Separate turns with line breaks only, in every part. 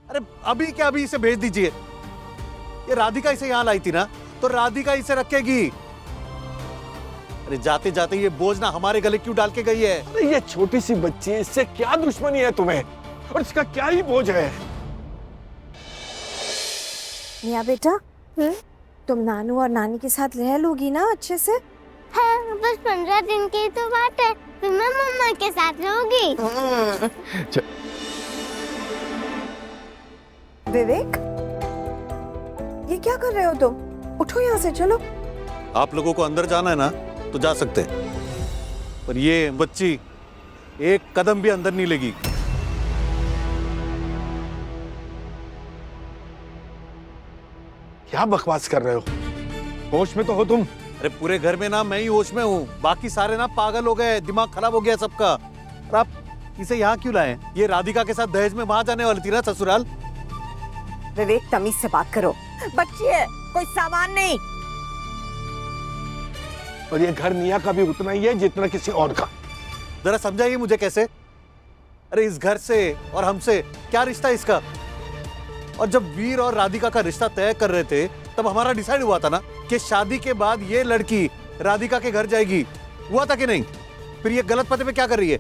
अरे अभी क्या अभी इसे भेज दीजिए। ये राधिका इसे यहाँ लाई थी ना, तो राधिका इसे रखेगी। अरे जाते जाते ये बोझ ना हमारे गले क्यों डाल के गई है?
अरे ये छोटी सी बच्ची, इससे क्या दुश्मनी है तुम्हें, और इसका क्या ही बोझ है?
निया बेटा, तुम नानू और नानी के साथ रह लोगी ना अच्छे से?
हाँ, बस 15 दिन की तो बात है, फिर मैं मम्मा के साथ रहूंगी।
विवेक, ये क्या कर रहे हो तुम? उठो यहाँ से, चलो।
आप लोगों को अंदर जाना है ना तो जा सकते हैं, पर ये बच्ची एक कदम भी अंदर नहीं लेगी।
क्या बकवास कर रहे हो? होश में तो हो तुम?
अरे पूरे घर में ना मैं ही होश में हूँ, बाकी सारे ना पागल हो गए, दिमाग खराब हो गया सबका। और आप इसे यहाँ क्यों लाए? ये राधिका के साथ दहेज में वहां जाने वाली थी ना, ससुराल।
विवेक, तमीज से बात करो, बच्ची है, कोई सामान नहीं।
और ये घर निया का भी उतना ही है जितना किसी और का।
जरा समझाइए मुझे कैसे? अरे इस घर से और हमसे क्या रिश्ता है इसका? और जब वीर और राधिका का रिश्ता तय कर रहे थे तब हमारा डिसाइड हुआ था ना कि शादी के बाद ये लड़की राधिका के घर जाएगी। हुआ था कि नहीं? फिर ये गलत पते पे क्या कर रही है?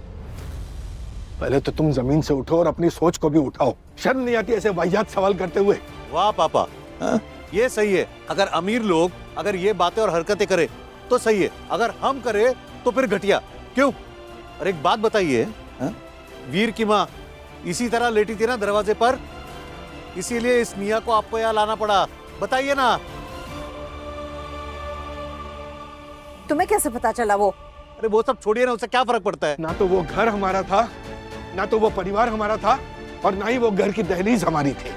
पहले तो तुम जमीन से उठो और अपनी सोच को भी उठाओ। शर्म नहीं आती ऐसे वाहियात सवाल करते हुए?
वाह पापा, ये सही है। अगर अमीर लोग अगर ये बातें और हरकतें करे तो सही है, अगर हम करे तो फिर घटिया। क्यों? और एक बात बताइए, वीर की माँ इसी तरह लेटी थी ना दरवाजे पर, इसीलिए इस निया को आपको यहाँ लाना पड़ा। बताइए ना।
तुम्हें कैसे पता चला वो?
अरे वो सब छोड़िए ना, उससे क्या फर्क पड़ता है?
ना तो वो घर हमारा था, ना तो वो परिवार हमारा था, और ना ही वो घर की दहलीज हमारी थी।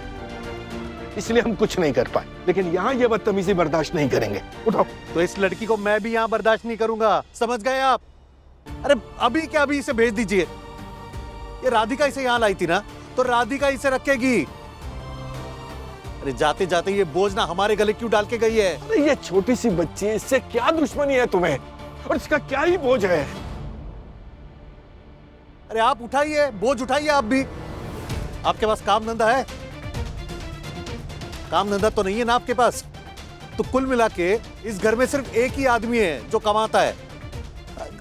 इसलिए हम कुछ नहीं कर पाए, लेकिन यहाँ ये बदतमीजी बर्दाश्त नहीं करेंगे। उठाओ।
तो इस लड़की को मैं भी यहाँ बर्दाश्त नहीं करूंगा, समझ गए आप? अरे अभी क्या अभी इसे भेज दीजिए। ये राधिका इसे यहाँ लाई थी ना, तो राधिका इसे रखेगी। अरे जाते जाते ये बोझ ना हमारे गले क्यों डाल के गई है?
अरे ये छोटी सी बच्ची, इससे क्या दुश्मनी है तुम्हें, और इसका क्या ही बोझ है?
अरे आप उठाइए, बोझ उठाइए आप भी। आपके पास काम धंधा है? काम धंधा तो नहीं है ना आपके पास। तो कुल मिला के इस घर में सिर्फ एक ही आदमी है जो कमाता है।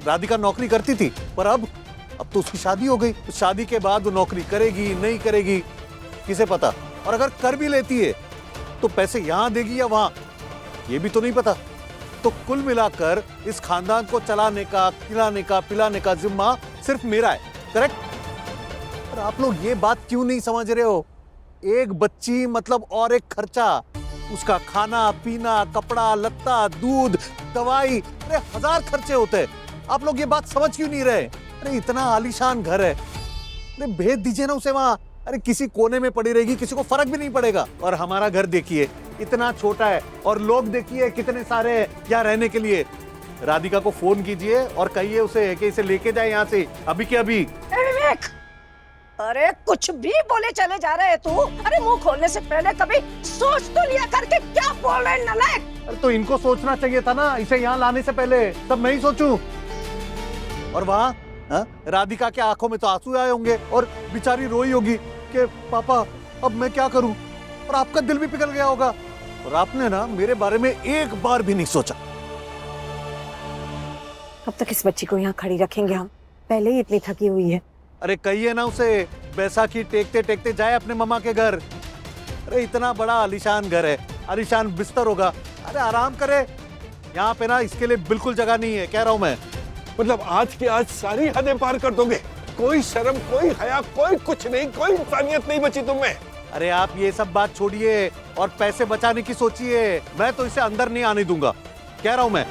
राधिका नौकरी करती थी, पर अब तो उसकी शादी हो गई। तो शादी के बाद वो नौकरी करेगी नहीं करेगी किसे पता। और अगर कर भी लेती है तो पैसे यहां देगी या वहां, ये भी तो नहीं पता। तो कुल मिलाकर इस खानदान को चलाने का, खिलाने का, पिलाने का जिम्मा सिर्फ मेरा है। करेक्ट? पर आप लोग ये बात क्यों नहीं समझ रहे हो? एक बच्ची मतलब और एक खर्चा, उसका खाना पीना, कपड़ा लत्ता, दूध, दवाई, अरे 1000 खर्चे होते हैं। आप लोग ये बात समझ क्यों नहीं रहे? अरे इतना आलीशान घर है, अरे भेज दीजिए ना उसे वहां। अरे किसी कोने में पड़ी रहेगी, किसी को फर्क भी नहीं पड़ेगा। और हमारा घर देखिए इतना छोटा है, और लोग देखिए कितने सारे हैं यहाँ रहने के लिए। राधिका को फोन कीजिए और कहिए उसे कि इसे लेके जाए यहाँ से अभी के अभी।
विवेक, अरे कुछ भी बोले चले जा रहे तू। अरे मुंह खोलने से पहले कभी सोच तो लिया करके क्या बोल रहे नालायक।
अरे तो इनको सोचना चाहिए था ना, इसे यहाँ लाने से पहले। तब मैं ही सोचूं। और वहाँ राधिका के आंखों में तो आंसू आए होंगे और बेचारी रोई होगी कि पापा अब मैं क्या करूं। और आपका दिल भी पिघल गया होगा, और आपने ना मेरे बारे में एक बार भी नहीं सोचा।
कब तक इस बच्ची को यहाँ खड़ी रखेंगे हम? पहले ही इतनी थकी हुई है।
अरे कहिए ना उसे बैसाखी टेकते टेकते जाए अपने मम्मा के घर। अरे इतना बड़ा आलीशान घर है, आलीशान बिस्तर होगा, अरे आराम करे। यहाँ पे ना इसके लिए बिल्कुल जगह नहीं है, कह रहा हूं मैं।
मतलब आज के आज सारी हदें पार कर दोगे? कोई शर्म, कोई हया, कोई कुछ नहीं, कोई इंसानियत नहीं बची तुम में।
अरे आप ये सब बात छोड़िए और पैसे बचाने की सोचिए। मैं तो इसे अंदर नहीं आने दूंगा, कह रहा हूं मैं।